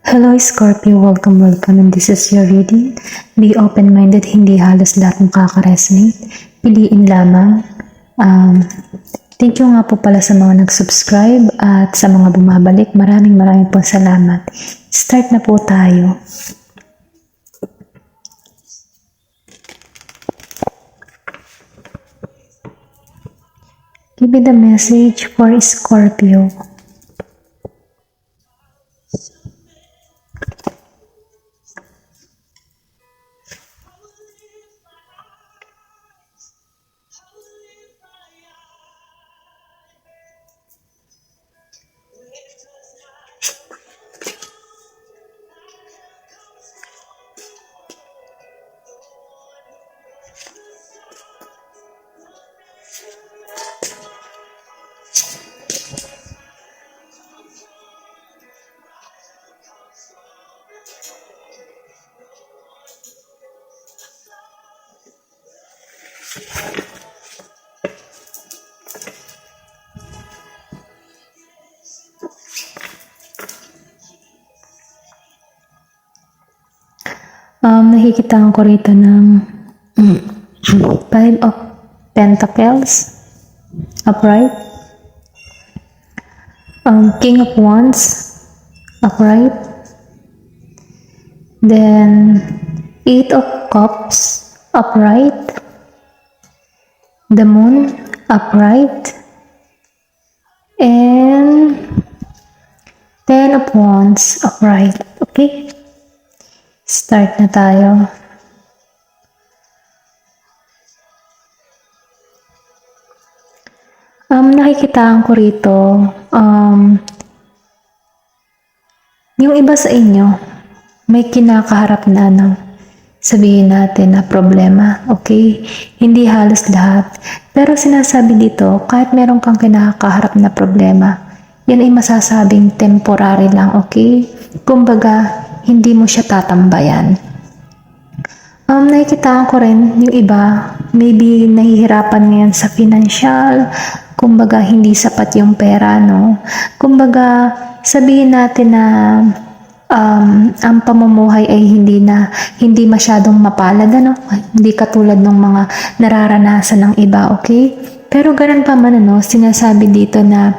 Hello Scorpio, welcome and this is your reading. Be open-minded, hindi halos lahat makaka-resonate. Piliin lamang. Thank you nga po pala sa mga nag-subscribe at sa mga bumabalik. Maraming pong salamat. Start na po tayo. Give me the message for Scorpio. Nakikita ko rito ng Five of Pentacles, upright. King of Wands, upright. Then, Eight of Cups, upright. The Moon, upright. And Ten of Wands, upright. Okay? Start na tayo. Nakikitaan ko rito, yung iba sa inyo, may kinakaharap na sabihin natin na problema, okay? Hindi halos lahat. Pero sinasabi dito, kahit meron kang kinakaharap na problema, yan ay masasabing temporary lang, okay? Kumbaga, hindi mo siya tatambayan. Nakikitaan ko rin yung iba, maybe nahihirapan ngayon sa financial, kumbaga hindi sapat yung pera, no? Kumbaga, sabihin natin na ang pamumuhay ay hindi masyadong mapalad, no? Hindi katulad ng mga nararanasan ng iba, okay? Pero ganun pa man, sinasabi dito na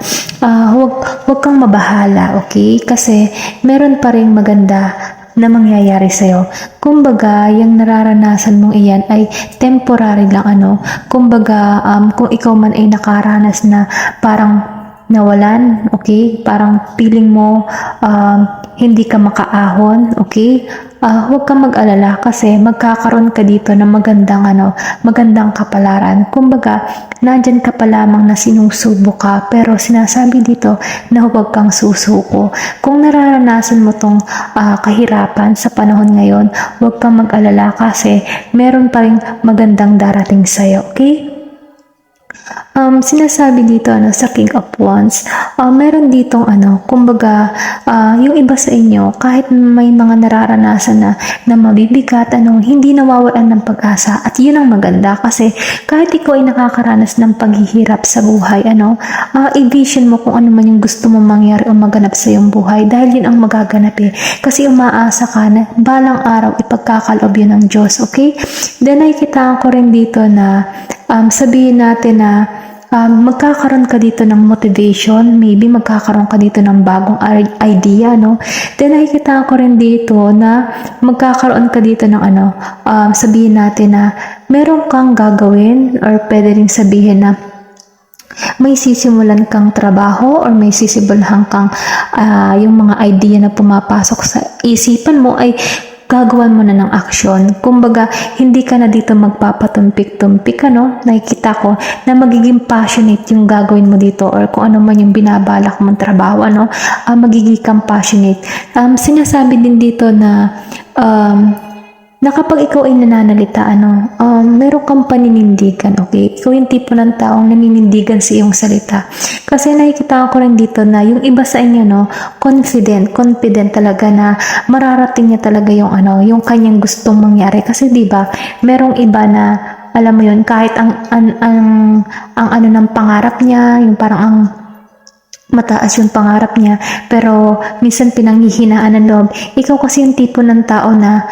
huwag kang mabahala, okay? Kasi meron pa rin maganda na mangyayari sa'yo. Kumbaga, yung nararanasan mong iyan ay temporary lang, Kumbaga, kung ikaw man ay nakaranas na parang nawalan, okay? Parang feeling mo hindi ka makaahon, okay? Huwag kang mag-alala kasi magkakaroon ka dito ng magandang kapalaran. Kumbaga, nandyan ka pa lamang na sinusubo ka, pero sinasabi dito na huwag kang susuko. Kung nararanasan mo tong kahirapan sa panahon ngayon, huwag kang mag-alala kasi meron pa rin magandang darating sa'yo, okay? Sinasabi dito sa King of Wands, meron ditong kumbaga, yung iba sa inyo, kahit may mga nararanasan na mabibigat, hindi nawawalan ng pag-asa, at yun ang maganda kasi kahit ikaw ay nakakaranas ng paghihirap sa buhay, i-vision mo kung ano man yung gusto mong mangyari o maganap sa iyong buhay dahil yun ang magaganap kasi umaasa ka na balang araw ipagkakaloob yun ng Diyos, okay? Then nakikita ko rin dito na sabihin natin na magkakaroon ka dito ng motivation, maybe magkakaroon ka dito ng bagong idea, no? Then nakikita ko rin dito na magkakaroon ka dito ng sabihin natin na meron kang gagawin or pwede rin sabihin na may sisimulan kang trabaho or may sisimulan kang yung mga idea na pumapasok sa isipan mo ay gagawan mo na ng aksyon. Kumbaga, hindi ka na dito magpapatumpik-tumpik, Nakikita ko na magiging passionate yung gagawin mo dito or kung ano man yung binabalak mong trabaho, magiging kang passionate. Sinasabi din dito na kapag ikaw ay nananalita, meron kang paninindigan, okay? Ikaw yung tipo ng taong naninindigan sa iyong salita. Kasi nakikita ko rin dito na yung iba sa inyo, confident talaga na mararating niya talaga yung kanyang gustong mangyari. Kasi diba, merong iba na, alam mo yun, kahit ang ng pangarap niya, yung parang ang mataas yung pangarap niya, pero minsan pinanghihinaan ng loob. Ikaw kasi yung tipo ng tao na,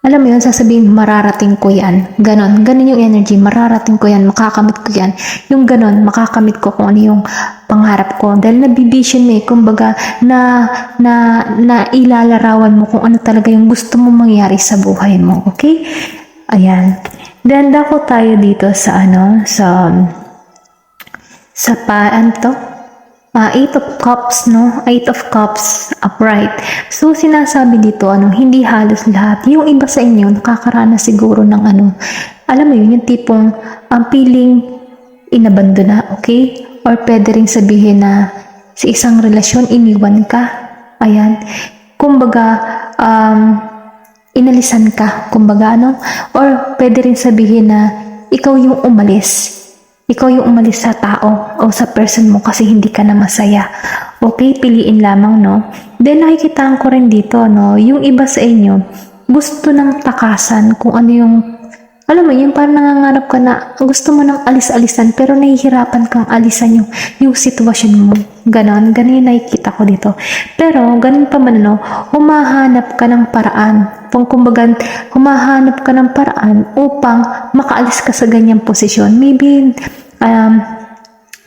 alam mo yun, sasabihin, mararating ko yan. Ganon yung energy, mararating ko yan, makakamit ko yan. Yung ganon, makakamit ko kung ano yung pangarap ko. Dahil nabivision mo kumbaga, na ilalarawan mo kung ano talaga yung gusto mo mangyari sa buhay mo. Okay? Ayan. Then, dako tayo dito sa ano to? Eight of Cups, no? Eight of Cups, upright. So, sinasabi dito, hindi halos lahat. Yung iba sa inyo, nakakaranas siguro ng alam mo yun, yung tipong, feeling inabando na, okay? Or pwede rin sabihin na sa isang relasyon, iniwan ka. Ayan. Kumbaga, inalisan ka. Kumbaga, Or pwede rin sabihin na ikaw yung umalis. Ikaw yung umalis sa tao o sa person mo kasi hindi ka na masaya. Okay, piliin lamang, no? Then, nakikita ko rin dito, no? Yung iba sa inyo, gusto ng takasan kung ano yung, alam mo, yung parang nangangarap ka na gusto mo ng alis-alisan pero nahihirapan kang alisan yung sitwasyon mo. Ganon yung nakikita ko dito. Pero, ganon pa man, no? Humahanap ka ng paraan. Kumbaga, humahanap ka ng paraan upang makaalis ka sa ganyang posisyon. Maybe,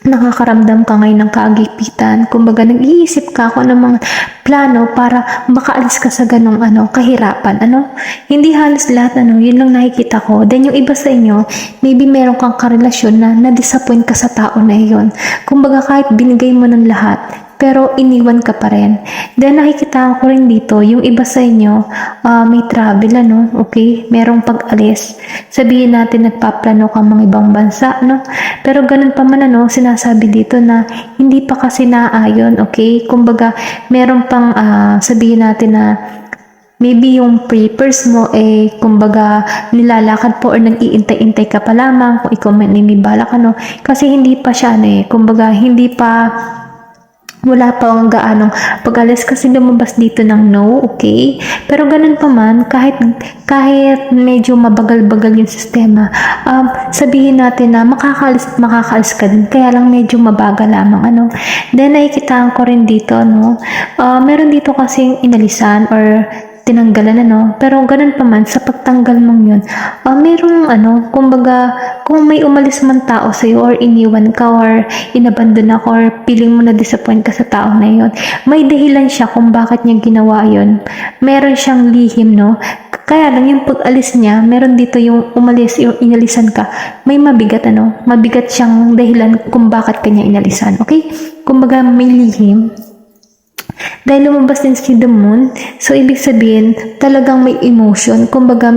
nakakaramdam ka ngayon ng kaagipitan. Kumbaga, nag-iisip ka ako ng mga plano para makaalis ka sa ganong kahirapan. Hindi halos lahat, yun lang nakikita ko. Then, yung iba sa inyo, maybe meron kang karelasyon na na-disappoint ka sa tao na yun. Kumbaga, kahit binigay mo ng lahat, pero iniwan ka pa rin. Then, nakikita ko rin dito, yung iba sa inyo, may travel, okay? Merong pag-alis. Sabihin natin, nagpaplano ka mga ibang bansa, Pero ganun pa man, sinasabi dito na hindi pa kasi naayon, okay? Kumbaga, meron pang, sabihin natin na, maybe yung papers mo kumbaga nilalakad po or nag-iintay-intay ka pa lamang kung ikaw may balak kasi hindi pa siya kumbaga hindi pa wala pa ang gaanong pag-alis kasi lumabas dito ng no, okay? Pero ganun pa man, kahit medyo mabagal-bagal yung sistema, sabihin natin na makakaalis ka din, kaya lang medyo mabagal lamang, Then, nakikita ko rin dito, meron dito kasing inalisan or tinanggalan pero ganun pa man sa pagtanggal mong yun merong kumbaga kung may umalis man tao sa iyo or iniwan ka or inabandon ka or feeling mo na disappoint ka sa tao na yun, may dahilan siya kung bakit niya ginawa yun, meron siyang lihim, kaya lang yung pag-alis niya, meron dito yung umalis, yung inalisan ka, may mabigat mabigat siyang dahilan kung bakit kanya inalisan, okay? Kumbaga may lihim. Dahil lumabas din si the moon, so ibig sabihin, talagang may emotion. Kumbaga,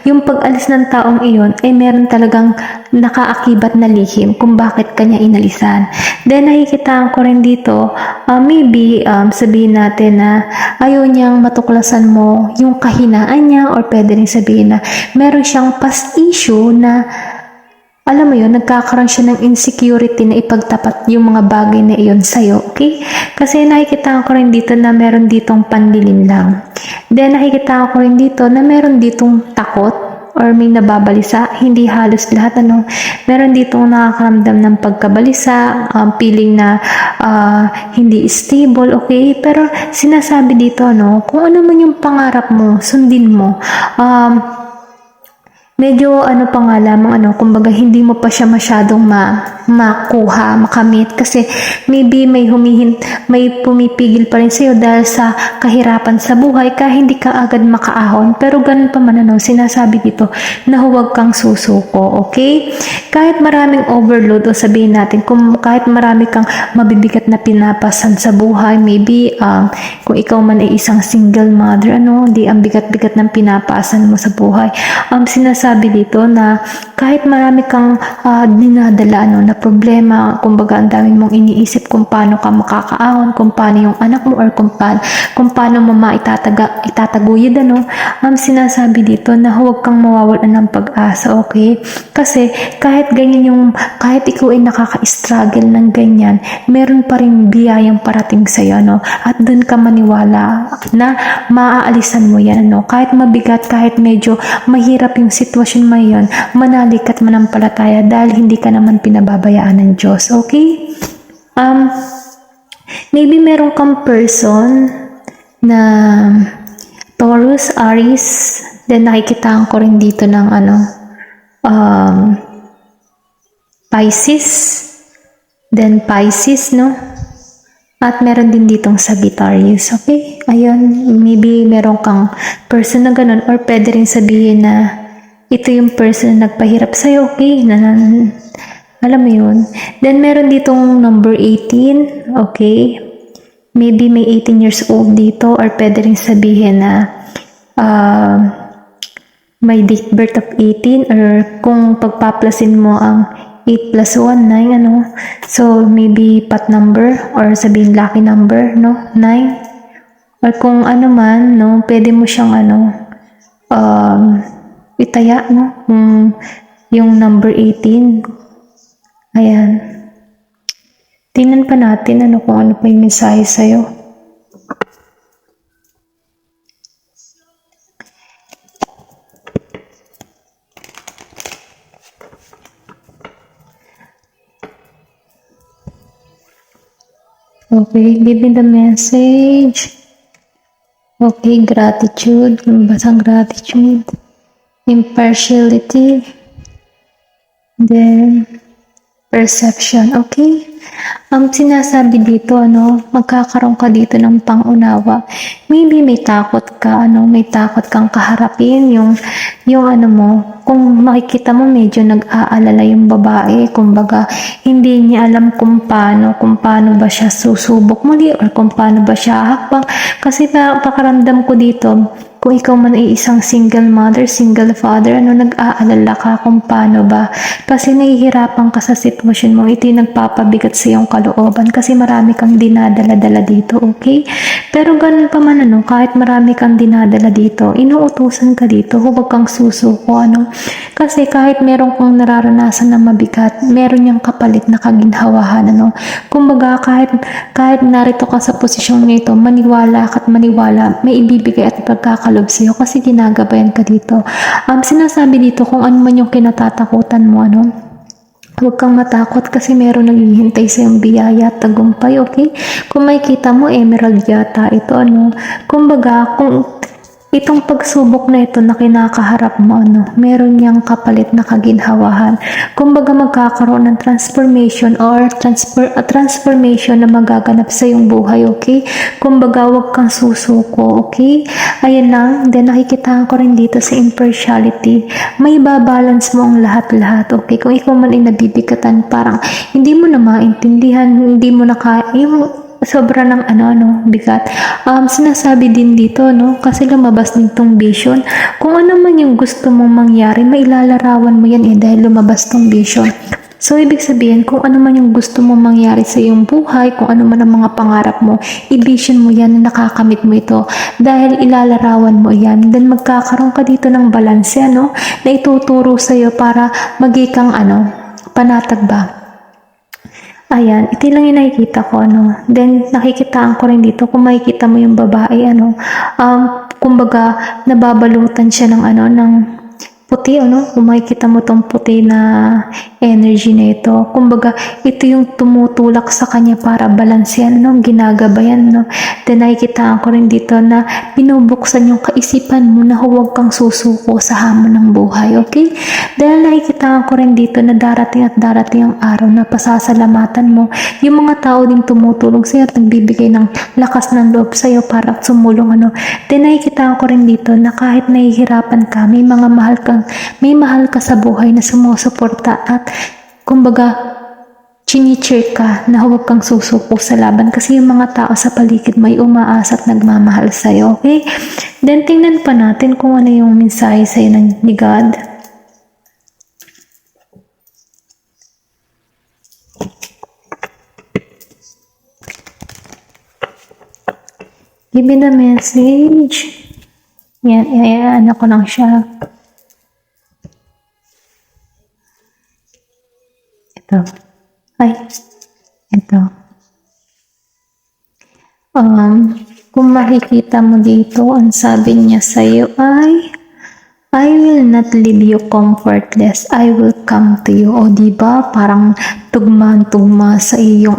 yung pag-alis ng taong iyon, meron talagang nakaakibat na lihim kung bakit kanya inalisan. Then, nakikita ko rin dito, maybe, sabihin natin na ayaw niyang matuklasan mo yung kahinaan niya or pwede rin sabihin na meron siyang past issue na alam mo yun, nagkakaroon siya ng insecurity na ipagtapat yung mga bagay na iyon sa'yo, okay? Kasi nakikita ko rin dito na meron ditong panlilin lang. Then nakikita ko rin dito na meron ditong takot or may nababalisa, hindi halos lahat, Meron ditong nakakaramdam ng pagkabalisa, feeling na hindi stable, okay? Pero sinasabi dito, kung ano man yung pangarap mo, sundin mo. Medyo pa nga lamang kumbaga hindi mo pa siya masyadong makuha, makamit kasi maybe may pumipigil pa rin sa'yo dahil sa kahirapan sa buhay kaya hindi ka agad makaahon. Pero ganun pa man sinasabi dito na huwag kang susuko, okay? Kahit maraming overload o sabihin natin kahit marami kang mabibigat na pinapasan sa buhay, maybe kung ikaw man ay isang single mother, di ang bigat-bigat ng pinapasan mo sa buhay. Sinasabi dito na kahit marami kang dinadala na problema, kumbaga ang dami mong iniisip kung paano ka makakaahon, kung paano yung anak mo or kung paano mo itataguyod, sinasabi dito na huwag kang mawawalan ng pag-asa, okay? Kasi kahit ikaw ay nakaka-struggle ng ganyan, meron pa rin biyayang parating sa'yo, at doon ka maniwala na maaalisan mo yan, kahit mabigat, kahit medyo mahirap yung sitwasyon mo yun, manalik at manampalataya dahil hindi ka naman pinababayaan ng Diyos, okay? Maybe meron kang person na Taurus, Aries, then nakikitaan ko rin dito ng um, Pisces, then Pisces, no? At meron din ditong Sagittarius, okay? Ayun, maybe meron kang person na ganun, or pwede rin sabihin na ito yung person na nagpahirap sa'yo, okay? Alam mo yun. Then meron ditong number 18, okay? Maybe may 18 years old dito, or pwede rin sabihin na may date birth of 18, or kung pagpaplasin mo ang 8 plus 1, 9, so maybe pat number, or sabihin lucky number, no? 9, or kung ano man, no? Pwede mo siyang itaya, no? Yung number 18. Ayan. Tingnan pa natin kung ano pa yung mensahe sa'yo. Okay, give me the message. Okay, gratitude. Basang gratitude. Impartiality. Then, perception. Okay? Sinasabi dito, magkakaroon ka dito ng pangunawa. Maybe may takot ka, may takot kang kaharapin yung mo. Kung makikita mo, medyo nag-aalala yung babae. Kumbaga, hindi niya alam kung paano ba siya susubok muli, or kung paano ba siya hakbang. Kasi pakaramdam ko dito, kung ikaw man ay isang single mother, single father, nag-aalala ka kung paano ba. Kasi nahihirapan ka sa sitwasyon mo, ito yung nagpapabigat sa iyong kalooban kasi marami kang dinadala-dala dito, okay? Pero ganun pa man, kahit marami kang dinadala dito, inuutusan ka dito, huwag kang susuko, Kasi kahit meron kang nararanasan na mabigat, meron niyang kapalit na kaginhawahan, Kumbaga, kahit narito ka sa posisyon nito, maniwala ka't maniwala, may ibibigay at pagkakalob sa'yo kasi ginagabayan ka dito. Sinasabi dito kung ano man yung kinatatakutan mo, huwag kang matakot kasi meron naghihintay sa iyong biyaya at tagumpay, okay? Kung makikita mo, emerald yata ito, Kumbaga, kung itong pagsubok na ito na kinakaharap mo, meron niyang kapalit na kaginhawahan. Kumbaga, magkakaroon ng transformation or transformation na magaganap sa iyong buhay, okay? Kumbaga, huwag kang susuko, okay? Ayan lang. Then, nakikita ko rin dito sa impartiality. May babalance mo ang lahat-lahat, okay? Kung ikaw man ay nabibigatan, parang hindi mo na maintindihan, hindi mo na sobra ng bigat. Sinasabi din dito, kasi lumabas din tong vision. Kung ano man yung gusto mong mangyari, mailalarawan mo yan dahil lumabas tong vision. So, ibig sabihin, kung ano man yung gusto mong mangyari sa iyong buhay, kung ano man ang mga pangarap mo, i-vision mo yan na nakakamit mo ito dahil ilalarawan mo yan. Then, magkakaroon ka dito ng balanse, na ituturo sa iyo para maging panatag ba? Ayan, ito lang yung nakikita ko, Then, nakikitaan ko rin dito, kung makikita mo yung babae, kumbaga, nababalutan siya ng puti, kung makikita mo tong puti na energy na ito. Kumbaga, ito yung tumutulak sa kanya para balansehan, ginagabayan, Then, nakikitaan ko rin dito na binubuksan yung kaisipan mo na huwag kang susuko sa hamon ng buhay, okay? Dahil nakikitaan ko rin dito na darating at darating ang araw na pasasalamatan mo. Yung mga tao din tumutulong sa'yo at nagbibigay ng lakas ng loob sa'yo para sumulong, Then, nakikitaan ko rin dito na kahit nahihirapan ka, may mahal ka sa buhay na sumusuporta at kumbaga chini-cheer ka na huwag kang susuko sa laban kasi yung mga tao sa paligid may umaasa at nagmamahal sa'yo, okay? Then tingnan pa natin kung ano yung mensahe sa'yo ni God. Give me the message. Yan, ko lang siya. Ito. Kung makikita mo dito, ang sabi niya sa'yo ay I will not leave you comfortless. I will come to you. O di ba? Parang tugma-tugma sa iyong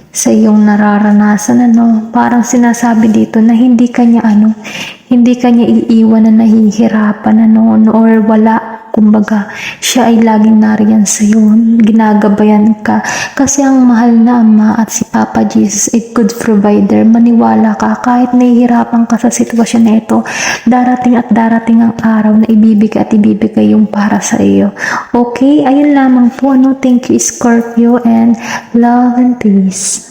sa iyong nararanasan Parang sinasabi dito na hindi kanya hindi kanya iiwan na nahihirapan or wala. Kumbaga, siya ay laging nariyan sa iyo, ginagabayan ka. Kasi ang mahal na Ama at si Papa Jesus ay good provider. Maniwala ka, kahit nahihirapan ka sa sitwasyon na ito, darating at darating ang araw na ibibigay yung para sa iyo. Okay, ayun lamang po. Thank you, Scorpio, and love and peace.